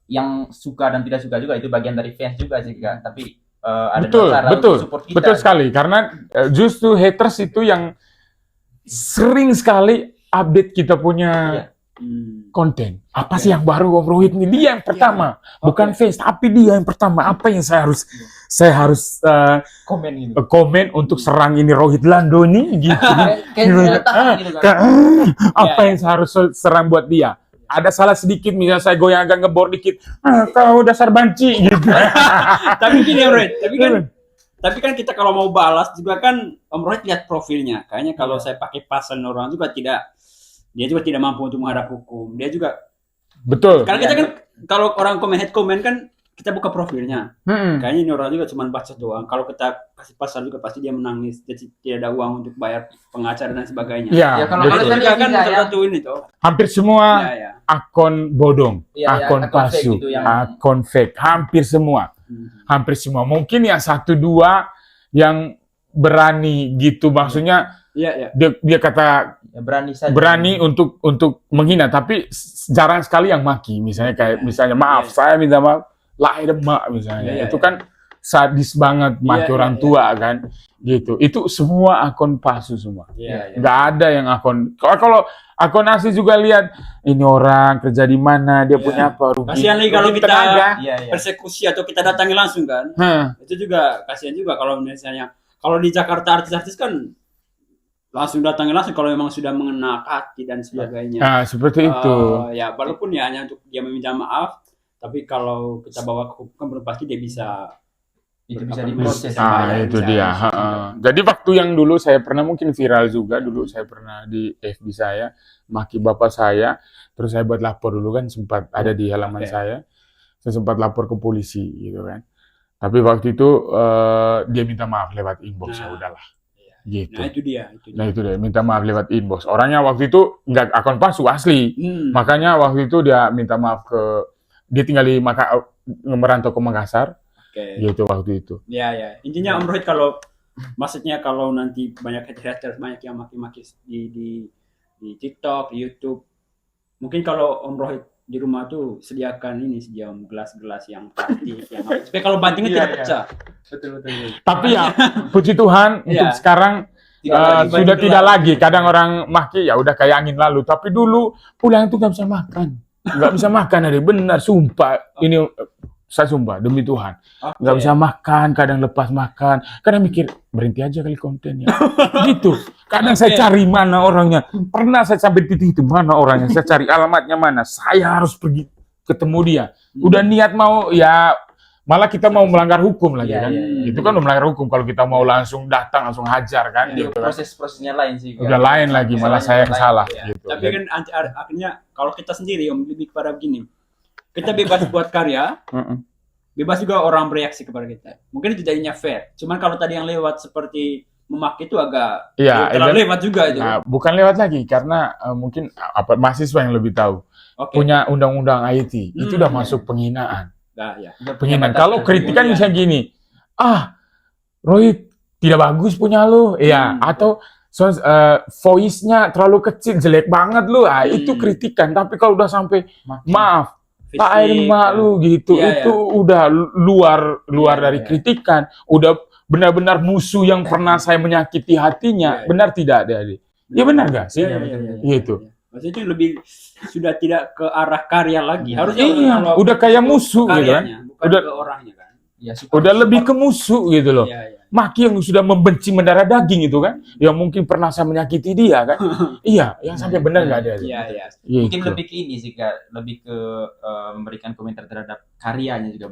yang suka dan tidak suka juga itu bagian dari fans juga sih, Kak. Tapi ada cara untuk support kita. Betul sekali, karena justru haters itu yang sering sekali update kita punya konten. Apa sih yang baru Om Rohit ini? Dia yang pertama, bukan fans, tapi dia yang pertama. Apa yang saya harus Komen gitu. komen untuk serang ini Rohit Lando ini gitu. Kayak senjata gitu kan. Apa yang saya harus serang buat dia? Ada salah sedikit, misalnya saya goyang agak ngebor dikit, kau dasar banci gitu. Tapi gini Om Rohit, tapi kan kita kalau mau balas juga kan Om Rohit lihat profilnya. Kayaknya kalau saya pakai pasan orang juga dia juga tidak mampu untuk menghadap hukum. Dia juga Betul. karena kita kan kalau orang head comment kan kita buka profilnya. Kayaknya ini orang juga cuma baca doang. Kalau kita kasih pasal juga pasti dia menangis. Jadi tidak ada uang untuk bayar pengacara dan sebagainya. Ya, kalau betul. saya Dia kan lihat salah satu ini tuh. Hampir semua Ya. akun bodong, Iya, akun akun palsu, fake gitu yang- akun fake, hampir semua. Mungkin yang 1-2 yang berani gitu, maksudnya Iya. dia kata Ya, berani saja. berani untuk menghina, tapi jarang sekali yang maki. Misalnya kayak misalnya maaf, Iya. saya minta maaf, lahir mak misalnya. Iya, Itu kan sadis banget maki Iya, orang iya, tua kan. Gitu. Itu semua akun palsu semua. Iya. Nggak ada yang akun. Kalau akun asli juga lihat ini orang kerja di mana, dia punya apa, rugi. Kasihan lagi kalau rugi kita tenaga. Iya. persekusi atau kita datangi langsung kan. Itu juga kasihan juga kalau misalnya kalau di Jakarta artis-artis kan langsung datangi langsung kalau memang sudah mengena hati dan sebagainya. Nah, seperti itu. Ya walaupun ya hanya untuk dia meminta maaf, tapi kalau kita bawa ke hukum belum pasti dia bisa Itu bisa Apa diproses. namanya? Itu bisa- dia. bisa- Jadi waktu yang dulu saya pernah mungkin viral juga, dulu saya pernah di FB saya maki bapak saya, terus saya buat lapor dulu kan, sempat ada di halaman Oke. saya sempat lapor ke polisi gitu kan. Tapi waktu itu dia minta maaf lewat inbox, ya Nah, udahlah. iya. Gitu. Nah itu dia. Nah itu dia minta maaf lewat inbox. Orangnya waktu itu nggak akun palsu asli. Makanya waktu itu dia minta maaf dia tinggal di merantau ke Makassar. Oke. Gitu waktu itu. Ya. Intinya Om Rohit kalau maksudnya kalau nanti banyak haters banyak yang maki-maki di TikTok, di YouTube. Mungkin kalau Om Rohit di rumah tuh sediakan gelas-gelas yang plastik yang supaya kalau bantingnya tidak pecah. Betul. Tapi ya puji Tuhan untuk Iya. sekarang Tidak lagi, sudah banting tidak gelas. lagi. Kadang orang maki ya udah kayak angin lalu. Tapi dulu pulang itu nggak bisa makan. Nggak bisa makan, ada benar sumpah. Ini saya sumpah demi Tuhan. Nggak bisa makan, kadang lepas makan. Kadang mikir berhenti aja kali kontennya. Gitu. Kadang saya cari mana orangnya. Pernah saya sampai titik itu mana orangnya. Saya cari alamatnya mana. Saya harus pergi ketemu dia. Udah niat mau ya malah kita mau melanggar hukum lagi Iya, kan. iya. Itu kan udah melanggar hukum kalau kita mau langsung datang langsung hajar kan. Itu Gitu kan. proses-prosesnya lain sih. Udah lain lagi, malah saya yang Lain. salah. Ya. Gitu. Tapi kan akhirnya kalau kita sendiri Om lebih kepada begini. Kita bebas buat karya, bebas juga orang bereaksi kepada kita. Mungkin itu jadinya fair. Cuman kalau tadi yang lewat seperti memaki itu agak Iya, terlalu lewat juga itu. Nah, bukan lewat lagi karena mungkin mahasiswa yang lebih tahu. Oke. Punya undang-undang IT itu udah Iya. masuk penghinaan. Nah, ya. Penghinaan. Kalau kritikan Iya. misalnya gini, Rohit tidak bagus punya lu, ya, atau voice-nya terlalu kecil, jelek banget lu, itu kritikan. Tapi kalau udah sampai maaf, lahir mak lu gitu, Iya, itu udah luar Iya, dari iya. kritikan, udah benar-benar musuh yang pernah saya menyakiti hatinya. Iya, iya. Benar tidak, Adik? Ya benar nggak sih? Iya. Gitu. Maksudnya itu lebih sudah tidak ke arah karya lagi. Harusnya Iya, kalau udah kayak musuh gitu kan. karyanya, bukan Udah- ke orangnya kan. Ya, Udah lebih ke musuh gitu loh. Iya. Maki yang sudah membenci mendarah daging itu kan, yang mungkin pernah saya menyakiti dia kan. Iya, yang sampai benar nggak ada. Iya. mungkin Gitu. lebih ke ini sih, Kak, lebih ke memberikan komentar terhadap karyanya juga,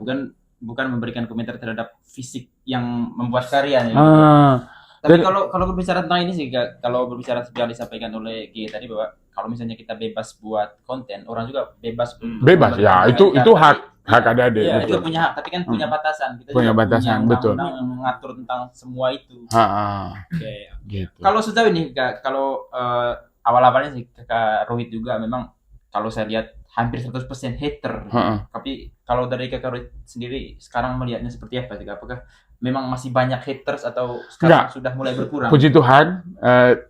bukan memberikan komentar terhadap fisik yang membuat karyanya. Ah, Tapi Dan- kalau berbicara tentang ini sih, kalau berbicara yang disampaikan oleh G tadi bahwa kalau misalnya kita bebas buat konten, orang juga bebas untuk Bebas, ya, memberikan itu komentar, hak tapi- adik-adik, Iya, itu betul. punya hak, tapi kan punya batasan. Kita Punya juga batasan, punya betul. undang-undang yang mengatur tentang semua itu. Oke. Gitu. Kalau sejauh ini, kalau awal-awalnya sih Kakak Rohit juga memang kalau saya lihat hampir 100% hater. Ha-ha. Tapi kalau dari Kakak Rohit sendiri sekarang melihatnya seperti apa sih? Apakah memang masih banyak haters atau sekarang sudah mulai berkurang? Puji Tuhan,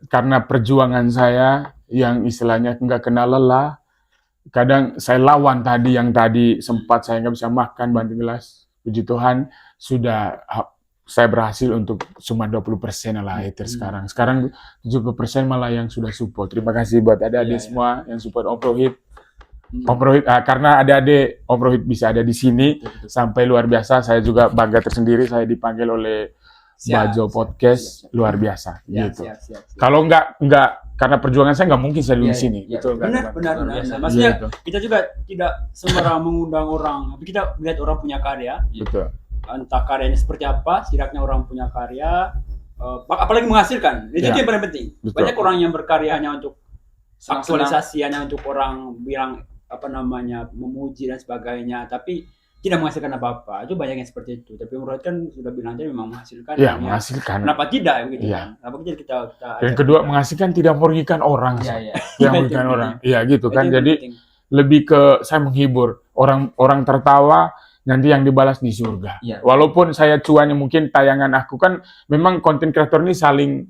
karena perjuangan saya yang istilahnya nggak kenal lelah, kadang saya lawan tadi yang tadi sempat saya nggak bisa makan banting gelas. Puji Tuhan, saya berhasil untuk cuma 20% lah haters sekarang. Sekarang 70% malah yang sudah support. Terima kasih buat adik-adik Iya, iya. semua yang support Om Rohit. Om Rohit, karena adik-adik Om Rohit bisa ada di sini sampai luar biasa. Saya juga bangga tersendiri saya dipanggil oleh Bajo Podcast, luar biasa gitu. Siap. Kalau nggak karena perjuangan saya nggak mungkin saya di Iya, sini. iya. Betul nggak? Benar. Luar biasa. Maksudnya Gitu. kita juga tidak sembarang mengundang orang, tapi kita melihat orang punya karya, Betul. entah karyanya seperti apa, setidaknya orang punya karya, apalagi menghasilkan. Itu Ya. yang paling penting. Betul. Banyak orang yang berkarya hanya untuk Senang-senang. aktualisasi, hanya untuk orang bilang memuji dan sebagainya, tapi tidak menghasilkan apa-apa. Itu banyak yang seperti itu. Tapi menurut kan sudah bilang tadi memang menghasilkan. Ya, Ya. menghasilkan. Kenapa tidak begitu Iya. kan? Kenapa tidak kita Yang ajak kedua, kita? menghasilkan tidak merugikan orang. Iya, Sih. iya. Yang Itu merugikan yang orang. penting. Iya gitu Itu kan. yang Jadi penting. lebih ke saya menghibur orang tertawa, nanti yang dibalas di surga. Iya. Walaupun saya cuannya mungkin tayangan aku kan memang konten kreator ini saling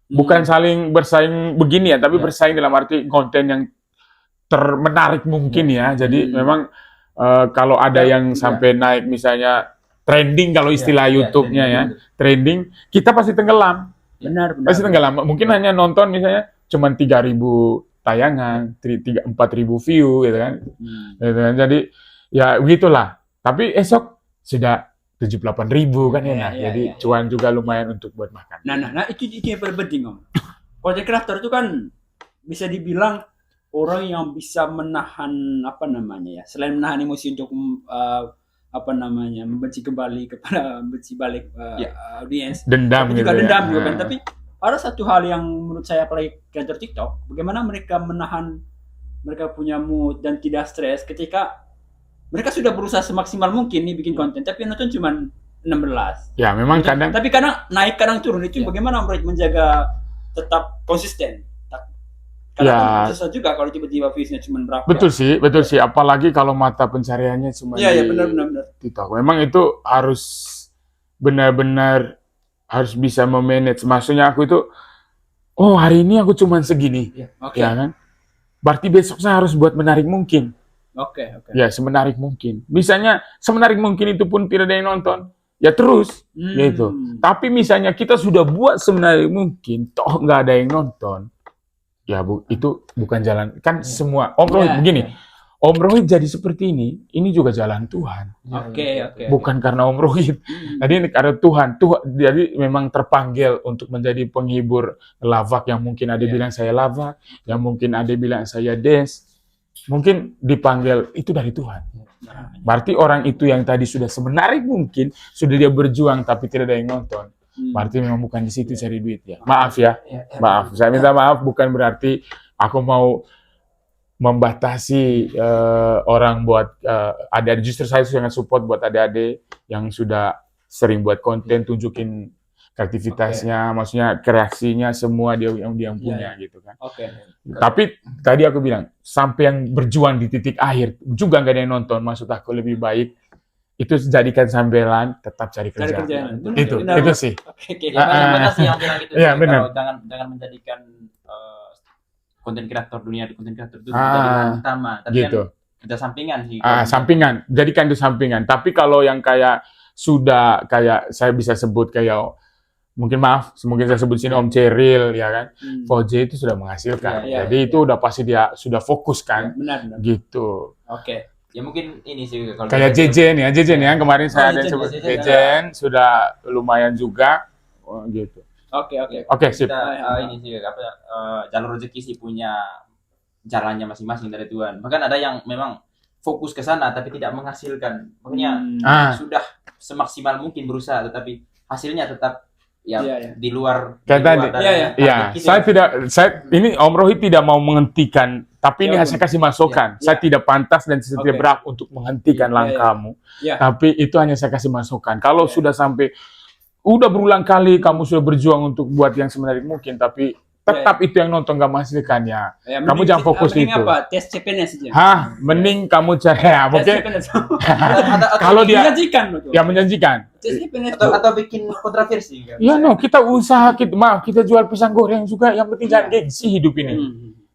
bukan saling bersaing begini ya, tapi Iya. bersaing dalam arti konten yang termenarik mungkin ya. Jadi memang kalau ada yang sampai naik misalnya trending kalau istilah Iya, YouTube-nya ya, trending. trending, kita pasti tenggelam. Benar. Pasti tenggelam. Mungkin hanya nonton misalnya cuman 3.000 tayangan, 4.000 view gitu kan. Gitu kan. Jadi ya begitulah. Tapi esok sudah 78.000 kan enak. Iya, Jadi iya. cuan juga lumayan untuk buat makan. Nah, itu yang paling penting, Om. Content creator itu kan bisa dibilang orang yang bisa menahan selain menahan emosi untuk membenci kembali kepada membenci balik audiens. Dendam Tapi gitu juga ya. dendam juga kan. Nah. Tapi ada satu hal yang menurut saya apalagi kreator TikTok, bagaimana mereka menahan mereka punya mood dan tidak stres ketika mereka sudah berusaha semaksimal mungkin nih bikin konten, tapi yang nonton cuma 16. Ya memang kadang Tapi kadang naik, kadang turun. Itu Ya. bagaimana mereka menjaga tetap konsisten? Karena Ya. susah juga kalau tiba-tiba viewsnya cuma berapa. betul sih. Apalagi kalau mata pencariannya cuma Iya, di benar. TikTok. Memang itu harus benar-benar harus bisa memanage. Maksudnya aku itu, oh hari ini aku cuma segini, Oke. ya kan? Berarti besok saya harus buat menarik mungkin. Oke. Ya, semenarik mungkin. Misalnya, semenarik mungkin itu pun tidak ada yang nonton. Ya terus, gitu. Tapi misalnya kita sudah buat semenarik mungkin, toh nggak ada yang nonton. Ya, itu bukan jalan. Kan semua, Om Rohit Ya, begini. Om Rohit jadi seperti ini juga jalan Tuhan. Oke. Bukan karena Om Rohit. Jadi ini karena Tuhan. Jadi memang terpanggil untuk menjadi penghibur lawak yang mungkin ada bilang saya lawak, yang mungkin ada bilang saya des. Mungkin dipanggil itu dari Tuhan. Berarti orang itu yang tadi sudah semenarik mungkin, sudah dia berjuang tapi tidak ada yang nonton. Berarti memang bukan di situ cari duit ya. Maaf ya. Maaf. Saya minta maaf bukan berarti aku mau membatasi orang buat adik-adik. Justru saya sangat support buat adik-adik yang sudah sering buat konten, tunjukin kreativitasnya, maksudnya kreasinya semua dia yang punya gitu kan. Oke. Tapi tadi aku bilang sampai yang berjuang di titik akhir juga nggak ada yang nonton. Maksud aku lebih baik itu jadikan sambilan, tetap cari kerjaan. Itu sih. Oke. Ya, banyak sih yang bilang gitu. Iya, Kalau benar. jangan menjadikan konten kreator dunia konten kreator itu Ah, menjadi bahan utama, tapi gitu. kan kerja sampingan sih. Sampingan, jadikan itu sampingan. Tapi kalau yang kayak sudah kayak saya bisa sebut kayak mungkin mungkin saya sebut sini Om Ceril ya kan. Fauzi itu sudah menghasilkan. Iya, Jadi itu udah pasti dia sudah fokus kan. Benar. Gitu. Oke. Ya mungkin ini sih kalau Kayak Jejen ya kemarin saya ada yang Jejen, sebut Jejen, Jejen sudah lumayan juga. Gitu. Oke. Oke, sip. kita ini sih jalur rezeki sih punya jalannya masing-masing dari Tuhan. Bahkan ada yang memang fokus ke sana tapi tidak menghasilkan. Makanya sudah semaksimal mungkin berusaha tetapi hasilnya tetap ya Iya, iya. di luar Kayak tadi. dari Iya, iya. target Ya, kita. ini Om Rohit tidak mau menghentikan, tapi ini Ya, saya kasih masukan. Iya. Saya tidak pantas dan tidak Oke. berhak untuk menghentikan Iya, iya, langkahmu. Iya. Tapi itu hanya saya kasih masukan. Kalau Iya. sudah sampai, udah berulang kali kamu sudah berjuang untuk buat yang sebenarnya mungkin, tapi tetap itu yang nonton gak menghasilkan ya. Ya, Kamu mending jangan fokus di mending itu. apa? Tes CPNS aja. Hah, mending kamu cari ya, Tes mungkin CPNS. kalau dia Menjanjikan loh tuh. yang menjanjikan. Tes CPNS atau bikin kontroversi kan. Ya no, kita usaha, kita jual pisang goreng juga. Yang penting jangan gengsi hidup ini.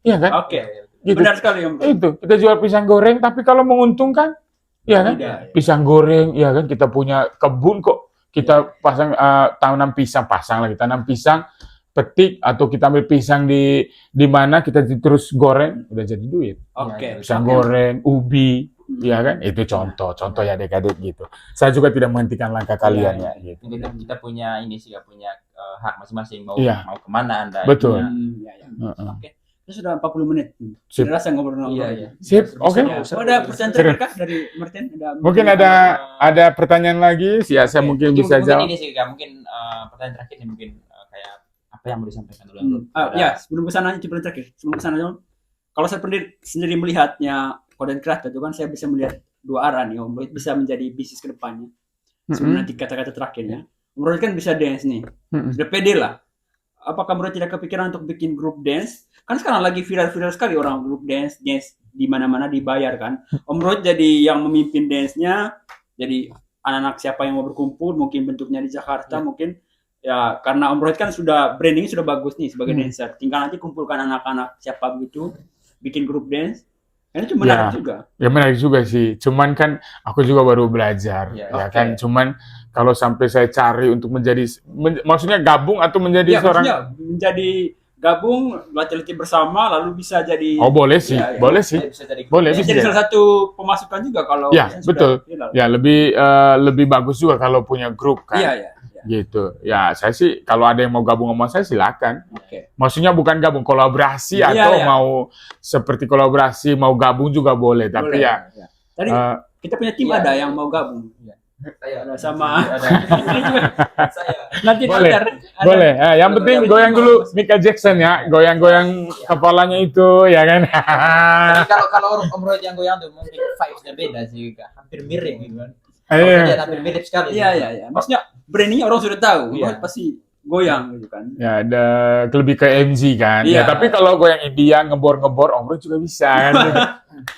Iya kan? Oke. Gitu. Benar sekali Om. Itu kita jual pisang goreng, tapi kalau menguntungkan, ya kan? Tidak. Pisang goreng, ya kan? Kita punya kebun kok. Kita pasang tanam pisang, tanam pisang, petik atau kita ambil pisang di mana kita terus goreng, udah jadi duit. Oke. Pisang goreng, ubi, ya kan? Itu contoh ya adik-adik gitu. Saya juga tidak menghentikan langkah kalian ya. Gitu. Kita punya ini sih, punya hak masing-masing mau Iya. mau kemana Anda. Betul. Punya- Ya. Heeh. Oke. Itu sudah 40 menit. Sip. Sudah rasa ngobrol-ngobrol. Iya, iya. Sip, oke. Ya. Oh, ada pertanyaan terakhir kah dari Martin? Mungkin ada pertanyaan lagi, ya saya mungkin bisa jawab. Ini sih Kak, mungkin pertanyaan terakhir nih mungkin kayak apa yang mau disampaikan dulu. Ya, sebelum ke sana coba terakhir. Sebelum ke sana Om. Kalau saya sendiri melihatnya content creator itu kan saya bisa melihat dua arah nih Om. Bisa menjadi bisnis ke depannya. Sebelum nanti kata-kata terakhirnya. Om Roy kan bisa dance nih. Sudah pede lah. Apakah Om Roy tidak kepikiran untuk bikin grup dance? Kan sekarang lagi viral-viral sekali orang grup dance di mana-mana dibayar kan. Om Roy jadi yang memimpin dance-nya, jadi anak-anak siapa yang mau berkumpul, mungkin bentuknya di Jakarta, mungkin ya karena Om Roy kan sudah branding sudah bagus nih sebagai dancer. Tinggal nanti kumpulkan anak-anak siapa begitu, bikin grup dance. Ini cuma menarik juga. Ya menarik juga sih. Cuman kan aku juga baru belajar, ya kan. Cuman kalau sampai saya cari untuk maksudnya gabung atau menjadi seorang. Maksudnya menjadi gabung laki-laki bersama lalu bisa jadi. Oh boleh sih, Ya, ya. boleh sih, Bisa jadi boleh Bisa sih. jadi salah satu pemasukan juga kalau. Ya sudah betul. viral. Ya lebih bagus juga kalau punya grup kan. Iya, iya. Gitu. Ya saya sih kalau ada yang mau gabung sama saya silakan. Oke. Maksudnya bukan gabung kolaborasi Iya, atau iya. mau seperti kolaborasi mau gabung juga boleh. Tapi Boleh. ya Tadi kita punya tim Iya. ada yang mau gabung. saya Ada sama. saya Nanti Boleh. ada. boleh. Yang penting ada- goyang dulu Michael Jackson ya, goyang-goyang kepalanya itu ya kan. Tapi kalau Om Roy yang goyang tuh mungkin vibes-nya beda sih Kak. Hampir mirip gitu kan. Iya. Dia hampir mirip sekali. Iya, iya, iya. Maksudnya brandingnya orang sudah tahu. Iya. Oh, pasti goyang gitu kan. Ya, ada lebih ke MG kan. Iya. Ya, tapi kalau goyang India ngebor-ngebor Om Roy juga bisa kan.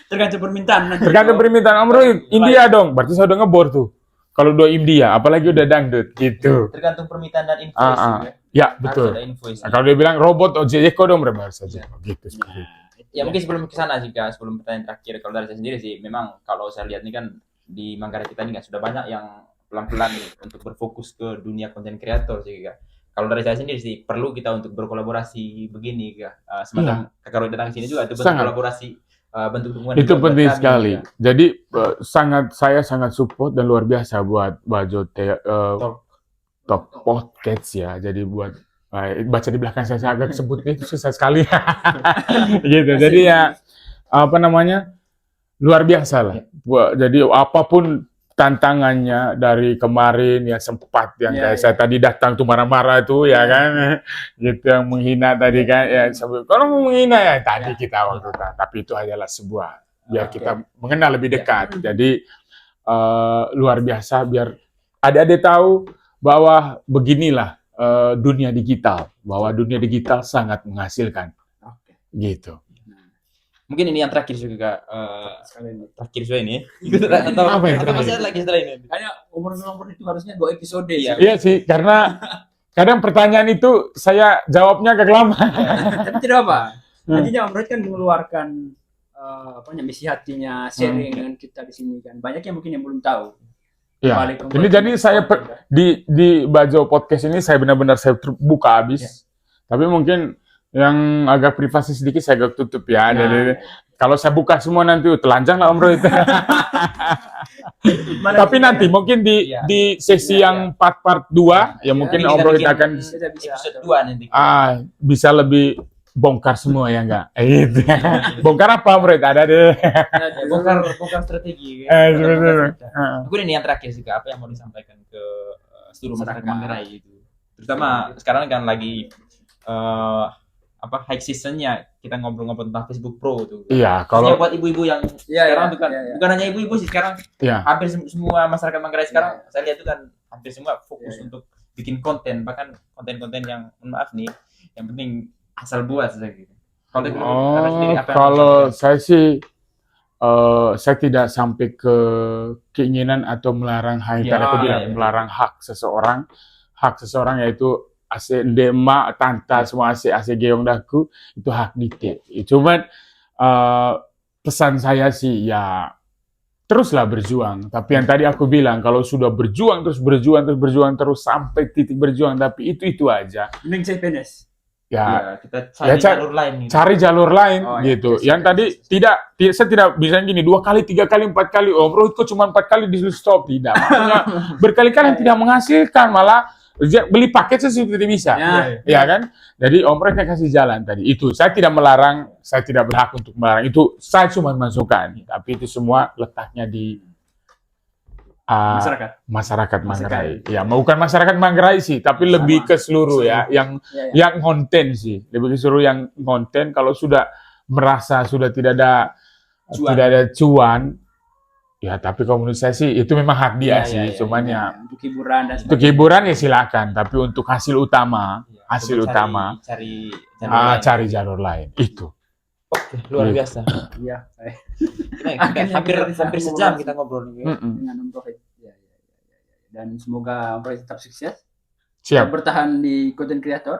Tergantung permintaan nanti. Tergantung permintaan Om Roy India dong. Berarti saya udah ngebor tuh. Kalau dua India, apalagi udah dangdut gitu. Tergantung permintaan dan invoice Ah, juga. Ya, Harus betul. ada invoice. Nah, kalau dia bilang robot Ojeko dong berbayar saja. Gitu seperti itu. Ya mungkin sebelum ke sana sih Kak, sebelum pertanyaan terakhir kalau dari saya sendiri sih memang kalau saya lihat ini kan di Manggarai kita ini kan sudah banyak yang pelan-pelan nih untuk berfokus ke dunia konten kreator sih Kak. Kalau dari saya sendiri sih perlu kita untuk berkolaborasi begini Kak. Semacam Kakak Roy datang ke sini juga itu bentuk Sangat. kolaborasi, bentuk dukungan Itu juga buat penting kami, sekali. Kak. Jadi saya sangat support dan luar biasa buat Bajo Top Podcast ya. Jadi buat baca di belakang saya agak sebutnya itu susah sekali. Gitu. Jadi ya apa namanya? Luar biasa lah. Jadi apapun tantangannya dari kemarin yang sempat yang kayak saya tadi datang tuh marah-marah tuh ya kan gitu yang menghina tadi kan ya sampai kalau mau menghina ya tadi kita waktu itu tapi itu adalah sebuah biar kita mengenal lebih dekat jadi luar biasa biar adik-adik tahu bahwa beginilah dunia digital bahwa dunia digital sangat menghasilkan gitu. Mungkin ini yang terakhir juga terakhir juga ini. Atau Apa yang atau terakhir? masih ada lagi setelah ini? Kayaknya umur itu harusnya 2 episode ya. Iya sih karena kadang pertanyaan itu saya jawabnya agak lama. Tapi tidak apa. Nantinya Om Roy kan mengeluarkan misi hatinya, sharing dengan kita di sini kan. Banyak yang mungkin yang belum tahu. Ya. Balik Ini jadi saya di Bajo Podcast ini saya benar-benar saya buka habis. Tapi mungkin yang agak privasi sedikit saya agak tutup ya. Jadi kalau saya buka semua nanti telanjang lah Om Roy. Tapi nanti mungkin di sesi yang part 2 ya mungkin Om Roy akan episode 2 nanti. bisa lebih bongkar semua ya enggak? Gitu. Bongkar apa Om Roy? Ada deh. Bongkar strategi. Sebenarnya. Mungkin ini yang terakhir sih Kak, apa yang mau disampaikan ke seluruh masyarakat Manggarai itu. Terutama sekarang kan lagi high seasonnya, kita ngobrol-ngobrol tentang Facebook Pro tuh. Iya, Khususnya kalau buat ibu-ibu yang Iya, sekarang iya, tuh kan, iya, iya. bukan hanya ibu-ibu sih sekarang, ya, hampir semua masyarakat Manggarai sekarang saya lihat tuh kan hampir semua fokus Iya, iya. untuk bikin konten, bahkan konten-konten yang maaf nih, yang penting asal buat saja gitu. Kalau Anda sendiri apa yang kalau Anda saya sih saya tidak sampai ke keinginan atau melarang hak, Ya, tadi aku bilang ya, ya. melarang hak seseorang yaitu ase ndema, tanta, semua ase geong daku itu hak dite. Cuman pesan saya sih ya teruslah berjuang. Tapi yang tadi aku bilang kalau sudah berjuang terus sampai titik berjuang, tapi itu aja. Mending saya PNS. Ya, kita Ya, cari jalur lain gitu. cari jalur lain Oh, ya, gitu. yes, Yang yes, tadi yes. saya tidak bisa gini 2 kali, 3 kali, 4 kali. Oh bro, itu cuma 4 kali di stop, tidak. Maksudnya berkali-kali tidak menghasilkan, malah beli paket saya sudah tidak bisa. Ya kan? Jadi Om Roy kasih jalan tadi. Itu saya tidak melarang, saya tidak berhak untuk melarang. Itu saya cuma masukkan. Tapi itu semua letaknya di masyarakat Manggarai. Ya, bukan masyarakat Manggarai sih, tapi lebih ke seluruh ya, yang konten sih. Lebih ke seluruh yang konten. Kalau sudah merasa sudah tidak ada cuan, ya tapi kalau menurut saya sih itu memang hak dia sih. Cuman ya untuk hiburan dan untuk hiburan ya silakan, tapi untuk hasil utama, cari jalur lain. Itu. Oke, luar biasa. Iya. Kita hampir sejam kita ngobrol nih. Dengan Om Rohit. Ya. Dan semoga Om Rohit tetap sukses. Siap. Bertahan di content creator.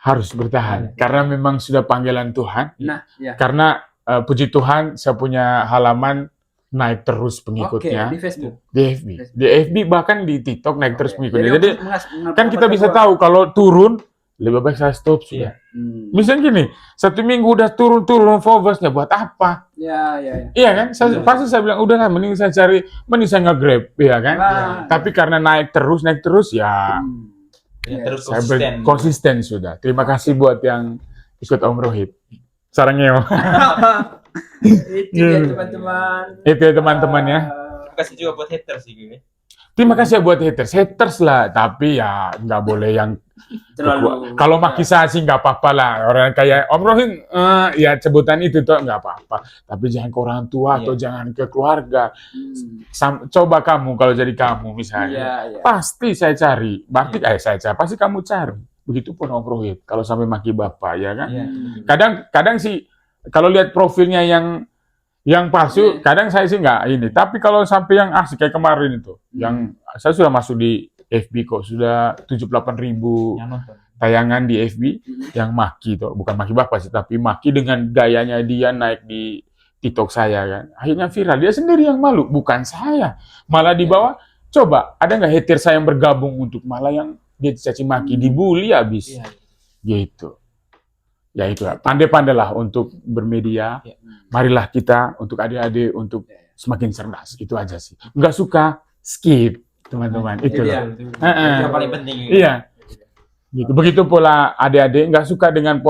Harus bertahan karena memang sudah panggilan Tuhan. Nah, ya. Karena puji Tuhan saya punya halaman naik terus pengikutnya. Di Facebook. Di FB bahkan di TikTok naik terus pengikutnya. Jadi mengapa kan kita bisa tahu kalau turun lebih baik saya stop sudah. Misalnya gini, 1 minggu udah turun followersnya buat apa? Iya kan? Pasti saya bilang udahlah, mending saya nge-grab, ya kan? Tapi karena naik terus ya. Terus Saya konsisten sudah. Terima kasih buat yang ikut Om Rohit. Sarangnya. Itu ya teman-teman. Itu ya teman-teman ya. Terima kasih juga buat haters sih gue. Terima kasih buat haters lah, tapi ya nggak boleh yang Terlalu. kalau maki saya sih nggak apa-apa lah, orang kayak Om Rohit ya sebutan itu tuh nggak apa-apa, tapi jangan ke orang tua atau jangan ke keluarga. Coba kamu kalau jadi kamu misalnya, pasti saya cari, pasti kamu cari. Begitupun Om Rohit kalau sampai maki bapak ya kan. Kadang sih kalau lihat profilnya yang palsu, kadang saya sih nggak ini. Tapi kalau sampai yang asli kayak kemarin itu, yang saya sudah masuk di FB kok, sudah 78.000 tayangan di FB yang maki tuh, bukan maki bapak sih, tapi maki dengan gayanya dia naik di TikTok saya kan. Akhirnya viral, dia sendiri yang malu, bukan saya. Malah di bawah, coba ada nggak hater saya yang bergabung untuk malah yang dia caci maki, dibully habis, gitu. Ya itu lah, pandai-pandailah untuk bermedia. Marilah kita untuk adik-adik untuk semakin cerdas, itu aja sih. Nggak suka skip, teman-teman. Itu lah. Yang paling penting. Iya. Gitu. Begitu pula adik-adik nggak suka dengan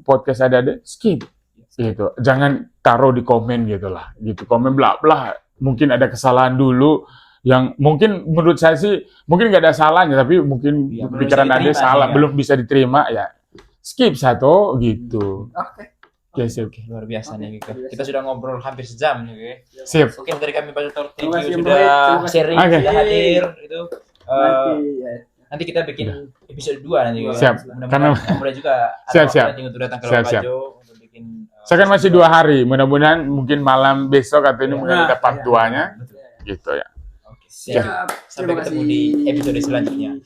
podcast adik-adik, skip. Gitu. Jangan taruh di komen gitu lah. Gitu. Komen bla-bla. Mungkin ada kesalahan dulu yang mungkin menurut saya sih mungkin nggak ada salahnya, tapi mungkin pikiran adik salah, belum bisa diterima ya. Skip satu gitu. Oke, luar biasa nih kita sudah ngobrol hampir sejam nih. Sip. Oke, dari kami Pak Dr. Thank Terima kasih, you Om sudah Rohit. sharing, Oke. sudah hadir itu. Nanti kita bikin Iya. episode 2 nanti. Siap. Karena mudah-mudahan juga Siap. nanti untuk datang ke Siap. Lampajo untuk bikin Saya kan masih 2 hari, mudah-mudahan mungkin malam besok atau ini mungkin ada part 2-nya. Gitu ya. Oke, siap. Sampai ketemu di episode selanjutnya.